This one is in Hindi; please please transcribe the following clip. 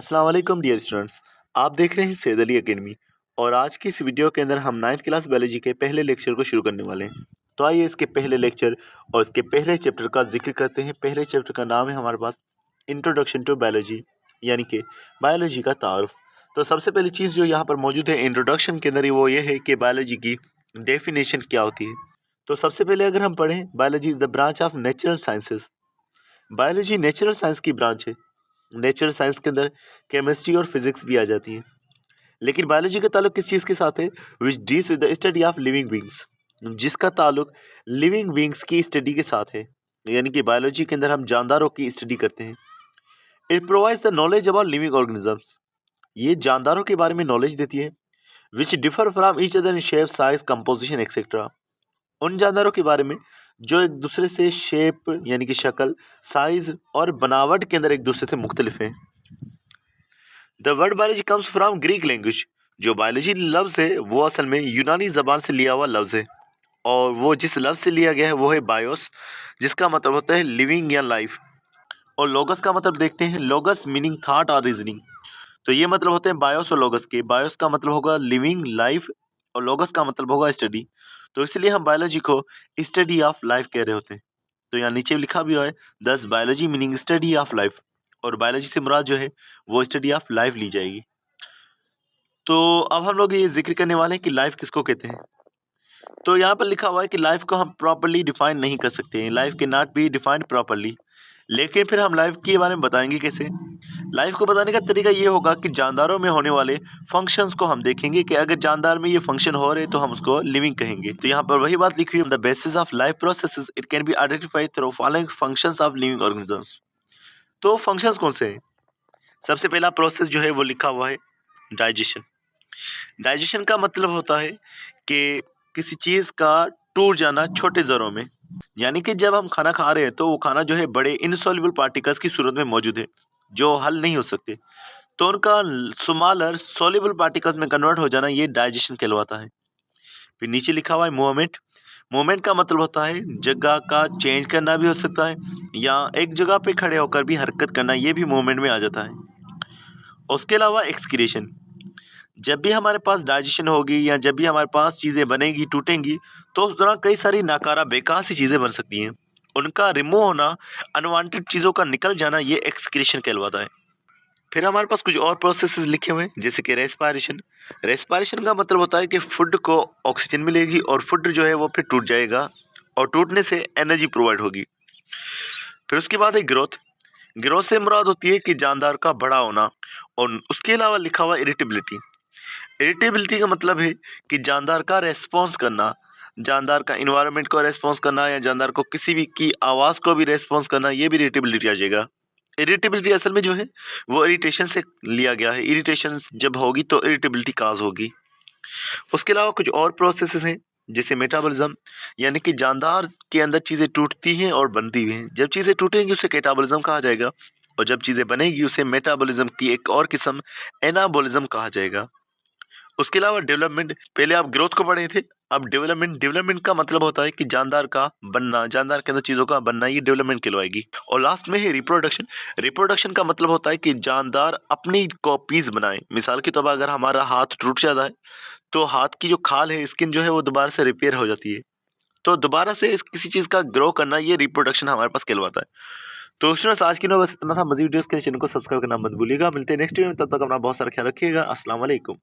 अस्सलाम वालेकुम डियर स्टूडेंट्स। आप देख रहे हैं सैयद अली एकेडमी और आज की इस वीडियो के अंदर हम 9th क्लास बायोलॉजी के पहले लेक्चर को शुरू करने वाले हैं। तो आइए इसके पहले लेक्चर और इसके पहले चैप्टर का जिक्र करते हैं। पहले चैप्टर का नाम है हमारे पास इंट्रोडक्शन टू बायोलॉजी, यानी कि बायोलॉजी का तारुफ। तो सबसे पहली चीज़ जो यहाँ पर मौजूद है इंट्रोडक्शन के अंदर, वो ये है कि बायोलॉजी की डेफिनेशन क्या होती है। तो सबसे पहले अगर हम पढ़ें, biology is the branch of natural sciences. Biology natural science की ब्रांच है। नेचुरल साइंस के अंदर केमिस्ट्री और फिजिक्स भी आ जाती है, लेकिन बायोलॉजी का ताल्लुक किस चीज़ के साथ है? Which deals with the study of living beings, जिसका ताल्लुक लिविंग बींग्स की स्टडी के साथ है। यानी कि बायोलॉजी के अंदर हम जानदारों की स्टडी करते हैं। It provides the knowledge about living organisms, ये जानदारों के बारे में नॉलेज देती है। विच differ from each other in shape, size, composition etcetera, उन जानदारों के बारे में जो एक दूसरे से शेप यानी कि शक्ल, साइज और बनावट के अंदर एक दूसरे से मुख्तलिफ हैं। The word biology comes from Greek language, जो बायोलॉजी लफ्ज है वो असल में यूनानी जबान से लिया हुआ लफ्ज है, और वो जिस लफ्ज से लिया गया है वो है बायोस, जिसका मतलब होता है लिविंग या लाइफ। और लोगस का मतलब देखते हैं, लोगस मीनिंग थॉट और रीजनिंग। तो ये मतलब होते हैं बायोस और लोगस के। बायोस का मतलब होगा लिविंग लाइफ और लोगस का मतलब होगा स्टडी। तो इसलिए हम बायोलॉजी को स्टडी ऑफ लाइफ कह रहे होते हैं। तो यहाँ नीचे लिखा भी हुआ है, दस biology meaning study of life, और बायोलॉजी से मुराद जो है वो स्टडी ऑफ लाइफ ली जाएगी। तो अब हम लोग ये जिक्र करने वाले हैं कि लाइफ किसको कहते हैं। तो यहाँ पर लिखा हुआ है कि लाइफ को हम प्रॉपर्ली डिफाइन नहीं कर सकते हैं, लाइफ के नॉट बी डिफाइंड प्रॉपर्ली। लेकिन फिर हम लाइफ के बारे में बताएंगे कैसे। लाइफ को बताने का तरीका ये होगा कि जानदारों में होने वाले फंक्शंस को हम देखेंगे कि अगर जानदार में ये फंक्शन हो रहे तो हम उसको लिविंग कहेंगे। तो यहाँ पर वही बात लिखी हुई है, the basis of life processes it can be identified through following functions of living organisms. तो फंक्शंस कौन से हैं? सबसे पहला प्रोसेस जो है वो लिखा हुआ है डाइजेशन। डाइजेशन का मतलब होता है कि किसी चीज का टूट जाना छोटे जरों में, यानी कि जब हम खाना खा रहे हैं तो वो खाना जो है बड़े इनसॉल्युबल पार्टिकल्स की सूरत में मौजूद है जो हल नहीं हो सकते, तो उनका स्मॉलर सॉल्युबल पार्टिकल्स में कन्वर्ट हो जाना, ये डाइजेशन कहलवाता है। फिर नीचे लिखा हुआ है मूवमेंट। मूवमेंट का मतलब होता है जगह का चेंज करना भी हो सकता है, या एक जगह पे खड़े होकर भी हरकत करना, ये भी मूवमेंट में आ जाता है। उसके अलावा एक्सक्रीशन, जब भी हमारे पास डाइजेशन होगी या जब भी हमारे पास चीज़ें बनेंगी, टूटेंगी, तो उस दौरान कई सारी नाकारा बेकार सी चीज़ें बन सकती हैं। उनका रिमूव होना, अनवांटेड चीज़ों का निकल जाना, ये एक्सक्रीशन कहलवाता है। फिर हमारे पास कुछ और प्रोसेसेस लिखे हुए हैं, जैसे कि रेस्पायरेशन। रेस्पायरेशन का मतलब होता है कि फूड को ऑक्सीजन मिलेगी और फूड जो है वो फिर टूट जाएगा, और टूटने से एनर्जी प्रोवाइड होगी। फिर उसके बाद है ग्रोथ। ग्रोथ से मुराद होती है कि जानदार का बड़ा होना। और उसके अलावा लिखा हुआ इरिटेबिलिटी। इरिटेबिलिटी का मतलब है कि जानदार का रेस्पॉन्स करना, जानदार का इन्वायरमेंट को रेस्पॉन्स करना, या जानदार को किसी भी की आवाज़ को भी रेस्पॉन्स करना, ये भी इरिटेबिलिटी आ जाएगा। इरिटेबिलिटी असल में जो है वो इरिटेशन से लिया गया है। इरिटेशन जब होगी तो इरिटेबिलिटी काज होगी। उसके अलावा कुछ और प्रोसेसेस हैं, जैसे मेटाबॉलिज्म, यानी कि जानदार के अंदर चीज़ें टूटती हैं और बनती भी हैं। जब चीज़ें टूटेंगी उसे कैटाबॉलिज्म कहा जाएगा, और जब चीज़ें बनेगी उसे मेटाबॉलिज्म की एक और किस्म एनाबॉलिज्म कहा जाएगा। उसके अलावा डेवलपमेंट, पहले आप ग्रोथ को पढ़े थे, अब डेवलपमेंट। डेवलपमेंट का मतलब होता है कि जानदार का बनना, जानदार के अंदर चीज़ों का बनना, ये डेवलपमेंट कहलवाएगी। और लास्ट में है रिप्रोडक्शन। रिप्रोडक्शन का मतलब होता है कि जानदार अपनी कॉपीज बनाए। मिसाल के तौर पर अगर हमारा हाथ टूट जाता है तो हाथ की जो खाल है, स्किन जो है वो दोबारा से रिपेयर हो जाती है, तो दोबारा से किसी चीज़ का ग्रो करना, ये रिप्रोडक्शन हमारे पास कहलवाता है। तो स्टूडेंट्स, आज की नोट बस इतना था। मज़ीद वीडियोस के लिए चैनल को सब्सक्राइब करना मत भूलिएगा। मिलते हैं नेक्स्ट वीडियो में, तब तक अपना बहुत सारा ख्याल रखिएगा। अस्सलाम वालेकुम।